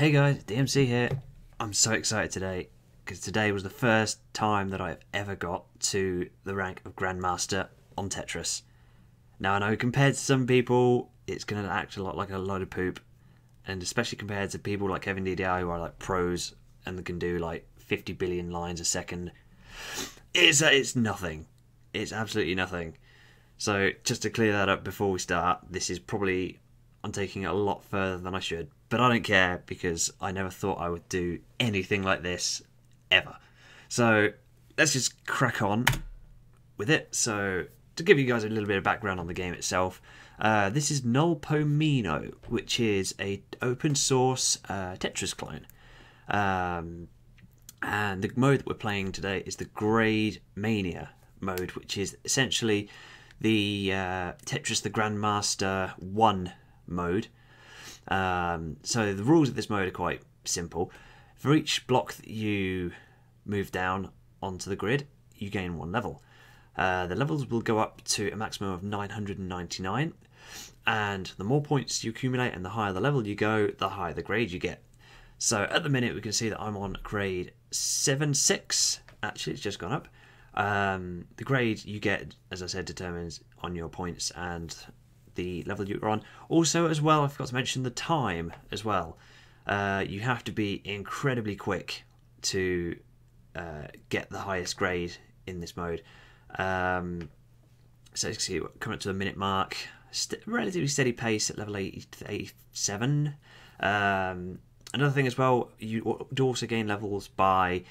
Hey guys, DMC here. I'm so excited today because today was the first time that I've ever got to the rank of grandmaster on Tetris. Now I know compared to some people it's going to act a lot like a load of poop, and especially compared to people like Kevin DDI who are like pros and can do like 50 billion lines a second. It's nothing. It's absolutely nothing. So just to clear that up before we start, this is probably, I'm taking it a lot further than I should. But I don't care because I never thought I would do anything like this ever. So let's just crack on with it. So to give you guys a little bit of background on the game itself, this is NullpoMino, which is a open source Tetris clone. And the mode that we're playing today is the Grade Mania mode, which is essentially the Tetris the Grandmaster 1 mode. So the rules of this mode are quite simple. For each block that you move down onto the grid, you gain one level. The levels will go up to a maximum of 999, and the more points you accumulate and the higher the level you go, the higher the grade you get. So at the minute we can see that I'm on grade 7-6. Actually, it's just gone up. The grade you get, as I said, determines on your points and the level you're on. Also, as well, I forgot to mention the time as well. You have to be incredibly quick to get the highest grade in this mode. So you can see, coming up to the minute mark, relatively steady pace at level 87. Another thing as well, you do also gain levels by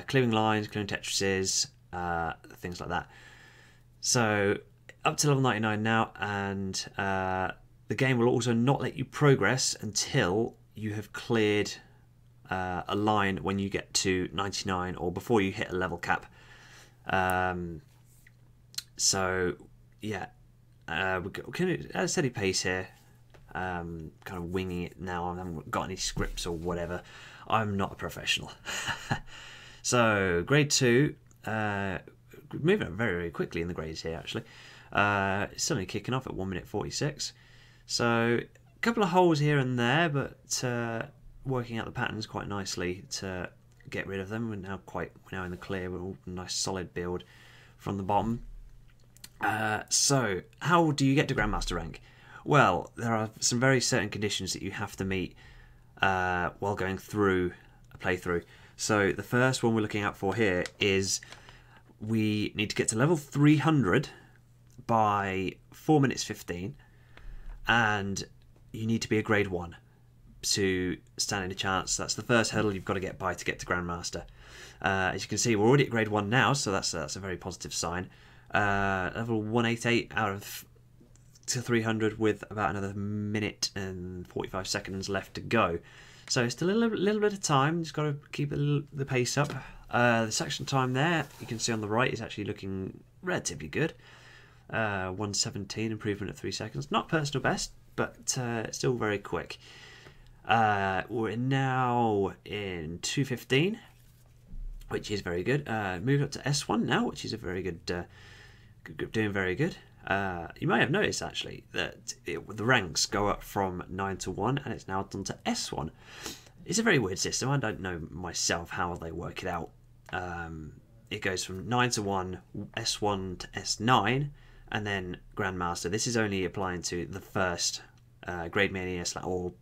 clearing lines, clearing Tetrises, things like that. So up to level 99 now, and the game will also not let you progress until you have cleared a line when you get to 99 or before you hit a level cap. So yeah, we're at a steady pace here, kind of winging it now. I haven't got any scripts or whatever. I'm not a professional. So grade 2, moving up very, very quickly in the grades here actually. It's suddenly kicking off at 1 minute 46. So a couple of holes here and there, but working out the patterns quite nicely to get rid of them. We're now in the clear. We're all nice solid build from the bottom. So how do you get to grandmaster rank? Well, there are some very certain conditions that you have to meet while going through a playthrough. So the first one we're looking out for here is we need to get to level 300 by 4 minutes 15, and you need to be a grade 1 to stand in a chance. That's the first hurdle you've got to get by to get to grandmaster. As you can see, we're already at grade 1 now, so that's a very positive sign. Level 188 out of to 300 with about another minute and 45 seconds left to go. So still a little bit of time. Just got to keep the pace up. The section time there, you can see on the right, is actually looking relatively good. 117, improvement of 3 seconds. Not personal best, but still very quick. We're now in 215, which is very good. Moved up to S1 now, which is a very good, doing very good. You may have noticed actually that the ranks go up from 9 to 1, and it's now done to S1. It's a very weird system. I don't know myself how they work it out. It goes from 9 to 1, S1 to S9, and then grandmaster. This is only applying to the first grade mania or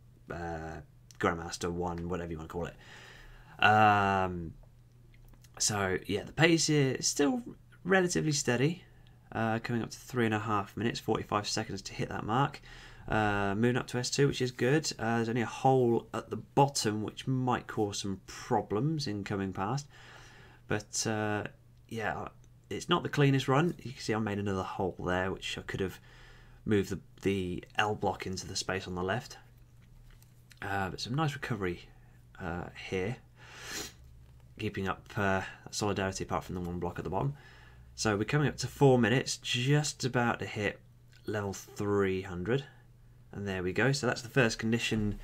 grandmaster 1, whatever you want to call it. So yeah, the pace is still relatively steady. Coming up to 3.5 minutes, 45 seconds to hit that mark. Moving up to S2, which is good. There's only a hole at the bottom which might cause some problems in coming past. But yeah, it's not the cleanest run. You can see I made another hole there, which I could have moved the L block into the space on the left. But some nice recovery here. Keeping up solidarity apart from the one block at the bottom. So we're coming up to 4 minutes, just about to hit level 300. And there we go. So that's the first condition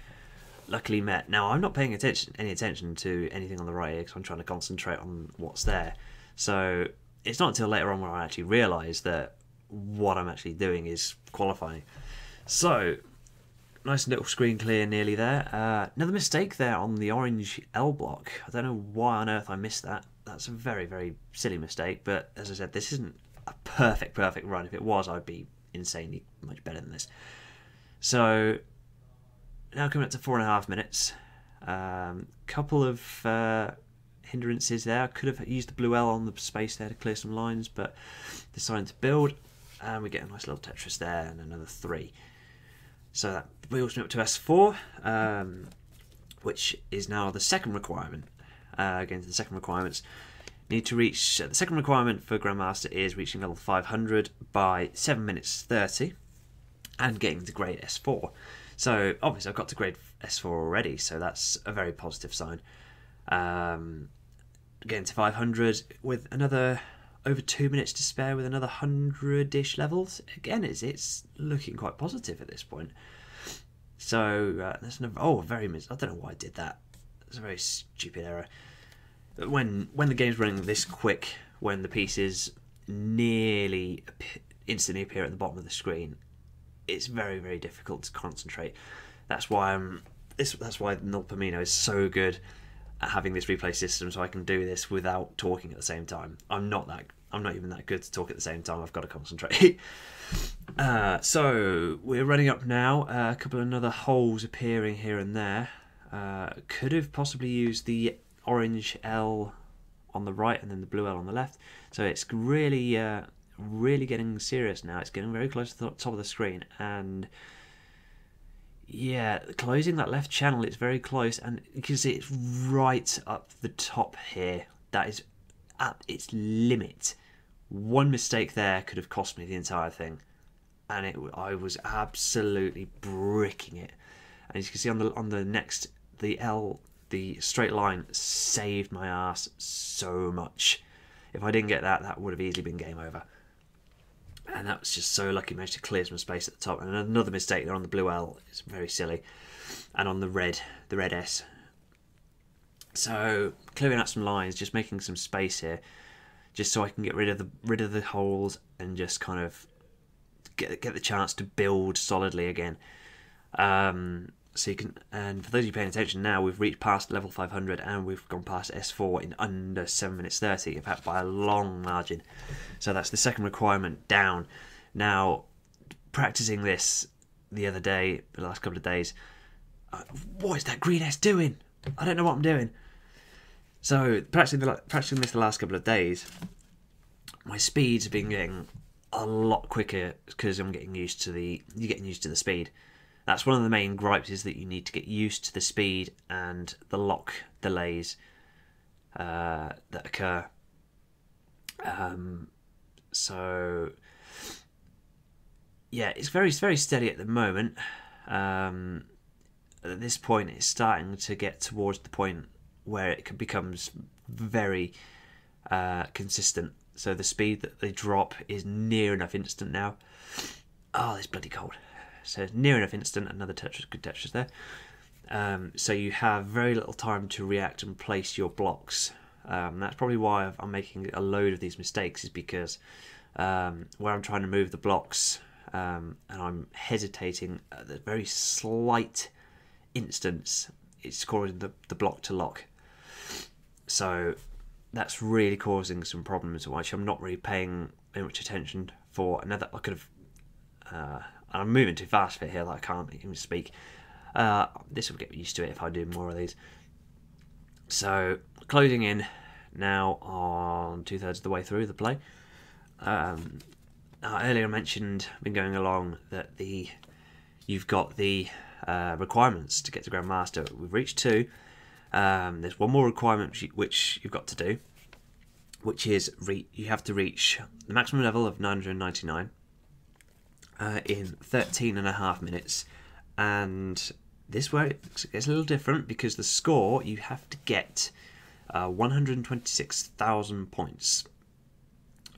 luckily met. Now I'm not paying any attention to anything on the right here because I'm trying to concentrate on what's there. So it's not until later on where I actually realise that what I'm actually doing is qualifying. So nice little screen clear nearly there. Another mistake there on the orange L block. I don't know why on earth I missed that. That's a very, very silly mistake, but as I said, this isn't a perfect run. If it was, I'd be insanely much better than this. So now coming up to 4.5 minutes. Couple of hindrances there. I could have used the blue L on the space there to clear some lines, but decided to build, and we get a nice little Tetris there and another 3. So that wheels me up to S4, which is now the second requirement. Again, the second requirements need to reach. The second requirement for grandmaster is reaching level 500 by 7 minutes 30, and getting to grade S4. So obviously I've got to grade S4 already, so that's a very positive sign. Getting to 500 with another over 2 minutes to spare, with another 100-ish levels. Again, it's looking quite positive at this point. So there's another. Oh, I don't know why I did that. It's a very stupid error. But when the game's running this quick, when the pieces nearly instantly appear at the bottom of the screen, it's very, very difficult to concentrate. That's why that's why NullpoMino is so good at having this replay system, so I can do this without talking at the same time. I'm not even that good to talk at the same time. I've got to concentrate. So we're running up now. A couple of other holes appearing here and there. Could have possibly used the orange L on the right and then the blue L on the left. So it's really really getting serious now. It's getting very close to the top of the screen, and yeah, closing that left channel, it's very close, and because it's right up the top here, that is at its limit. One mistake there could have cost me the entire thing, and I was absolutely bricking it. And as you can see on the next, the straight line saved my ass so much. If I didn't get that, that would have easily been game over. And that was just so lucky. Managed to clear some space at the top. And another mistake there on the blue L is very silly. And on the red S. So clearing out some lines, just making some space here, just so I can get rid of the holes and just kind of get the chance to build solidly again. So you can, and for those of you paying attention now, we've reached past level 500 and we've gone past S4 in under 7 minutes 30, in fact by a long margin. So that's the second requirement down. Now, practicing this the other day, the last couple of days, what is that green S doing? I don't know what I'm doing. So practicing this the last couple of days, my speeds have been getting a lot quicker because I'm getting used to you're getting used to the speed. That's one of the main gripes, is that you need to get used to the speed and the lock delays that occur. So yeah, it's very steady at the moment. At this point, it's starting to get towards the point where it becomes very consistent. So the speed that they drop is near enough instant now. Oh, it's bloody cold. So near enough instant, another Tetris, good Tetris there. So you have very little time to react and place your blocks. That's probably why I'm making a load of these mistakes, is because where I'm trying to move the blocks and I'm hesitating at a very slight instance, it's causing the block to lock. So that's really causing some problems, which I'm not really paying very much attention for. Another, I could have... I'm moving too fast for here, like I can't even speak. This will get me used to it if I do more of these. So, closing in now on 2/3 of the way through the play. Earlier I mentioned, been going along, that you've got the requirements to get to grandmaster. We've reached 2. There's one more requirement which you've got to do, which is you have to reach the maximum level of 999. In 13.5 minutes, and this way it's a little different, because the score, you have to get 126,000 points.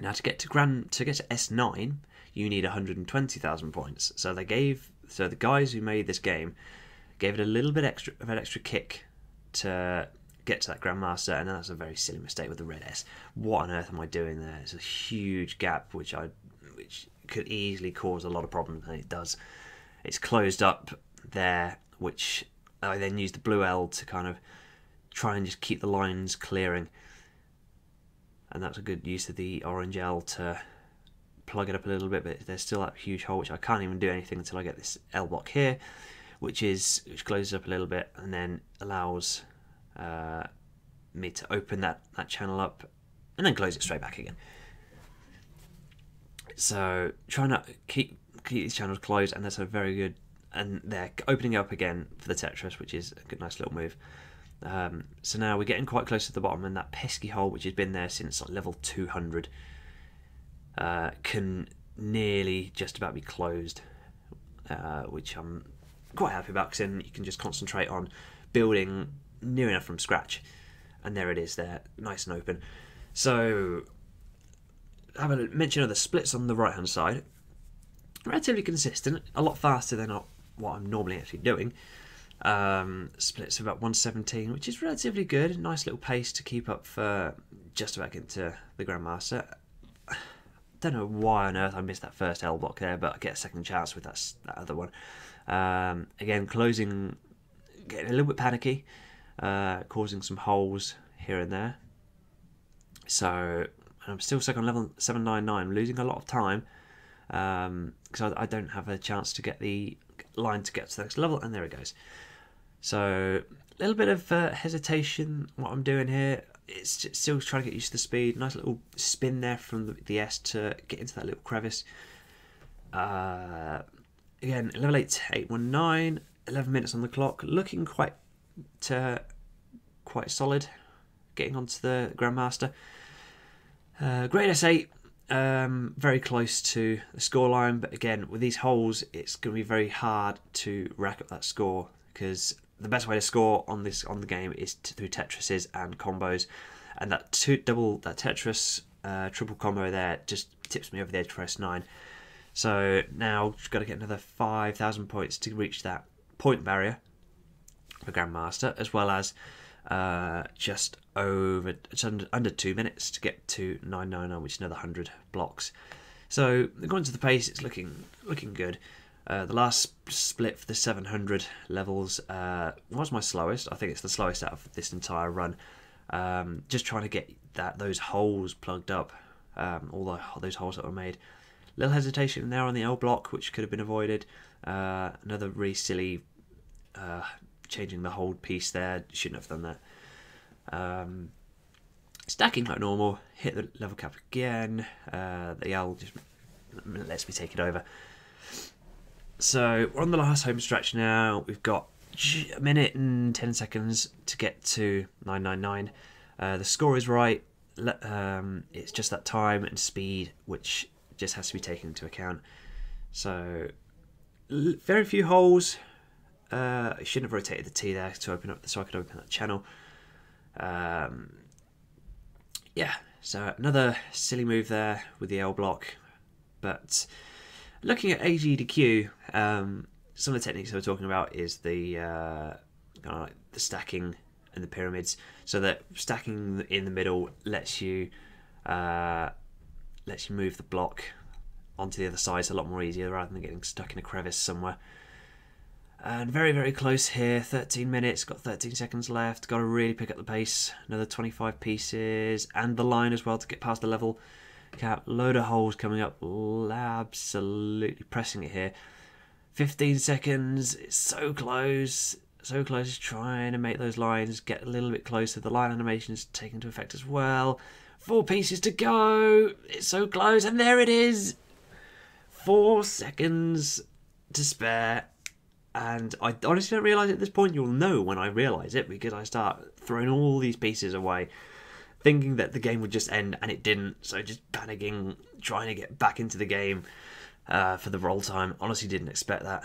Now to get to S9, you need 120,000 points. So the guys who made this game gave it a little bit of an extra kick to get to that grandmaster, and that's a very silly mistake with the red S. What on earth am I doing there? It's a huge gap which could easily cause a lot of problems, and it does. It's closed up there, which I then use the blue L to kind of try and just keep the lines clearing. And that's a good use of the orange L to plug it up a little bit, but there's still that huge hole which I can't even do anything until I get this L block here, which closes up a little bit and then allows me to open that channel up and then close it straight back again. So try not keep these channels closed, and that's a very good, and they're opening up again for the Tetris, which is a good nice little move. So now we're getting quite close to the bottom, and that pesky hole which has been there since like level 200 can nearly just about be closed, which I'm quite happy about, because then you can just concentrate on building near enough from scratch. And there it is there, nice and open. So have a mention of the splits on the right hand side. Relatively consistent, a lot faster than what I'm normally actually doing. Splits about 117, which is relatively good. Nice little pace to keep up for just about getting to the Grandmaster. Don't know why on earth I missed that first L block there, but I get a second chance with that other one. Again, closing, getting a little bit panicky, causing some holes here and there. So I'm still stuck on level 799, losing a lot of time because I don't have a chance to get the line to get to the next level, and there it goes. So a little bit of hesitation what I'm doing here. It's just still trying to get used to the speed. Nice little spin there from the S to get into that little crevice. Again, level 819, 11 minutes on the clock, looking quite solid, getting onto the Grandmaster. Grade S8, very close to the scoreline, but again, with these holes, it's going to be very hard to rack up that score, because the best way to score on the game is through Tetrises and combos, and that Tetris triple combo there just tips me over the edge for S9. So now just got to get another 5,000 points to reach that point barrier for Grandmaster, as well as just under 2 minutes to get to 999, which is another 100 blocks. So according to the pace, it's looking good. The last split for the 700 levels was my slowest. I think it's the slowest out of this entire run. Just trying to get those holes plugged up, all those holes that were made. Little hesitation there on the L block, which could have been avoided. Another really silly changing the hold piece there. Shouldn't have done that. Stacking like normal. Hit the level cap again. The L just lets me take it over. So we're on the last home stretch now. We've got a minute and 10 seconds to get to 999. The score is right. It's just that time and speed which just has to be taken into account. So very few holes. I shouldn't have rotated the T there to open up, so I could open that channel. Yeah, so another silly move there with the L block, but looking at AG to Q, some of the techniques I was talking about is the kind of like the stacking and the pyramids. So that stacking in the middle lets you move the block onto the other side. It's a lot more easier rather than getting stuck in a crevice somewhere. And very, very close here. 13 minutes, got 13 seconds left. Got to really pick up the pace. Another 25 pieces and the line as well to get past the level cap. Load of holes coming up. Absolutely pressing it here. 15 seconds. It's so close. So close. Trying to make those lines get a little bit closer. The line animation is taken into effect as well. 4 pieces to go. It's so close. And there it is. 4 seconds to spare. And I honestly don't realise it at this point. You'll know when I realise it, because I start throwing all these pieces away, thinking that the game would just end, and it didn't. So just panicking, trying to get back into the game for the roll time. Honestly didn't expect that.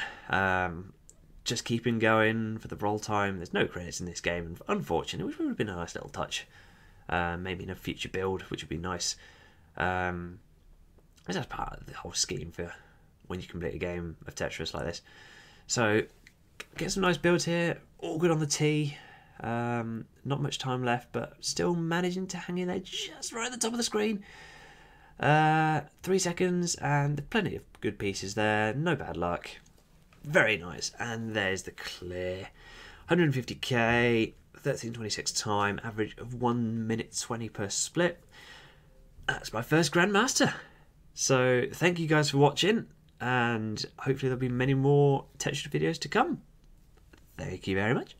Just keeping going for the roll time. There's no credits in this game, unfortunately, which would have been a nice little touch. Maybe in a future build, which would be nice. That's part of the whole scheme for when you complete a game of Tetris like this. So, get some nice builds here, all good on the T, not much time left, but still managing to hang in there just right at the top of the screen. 3 seconds, and plenty of good pieces there, no bad luck. Very nice. And there's the clear. 150k, 1326 time, average of 1 minute 20 per split. That's my first grandmaster. So thank you guys for watching, and hopefully there'll be many more Tetris videos to come. Thank you very much.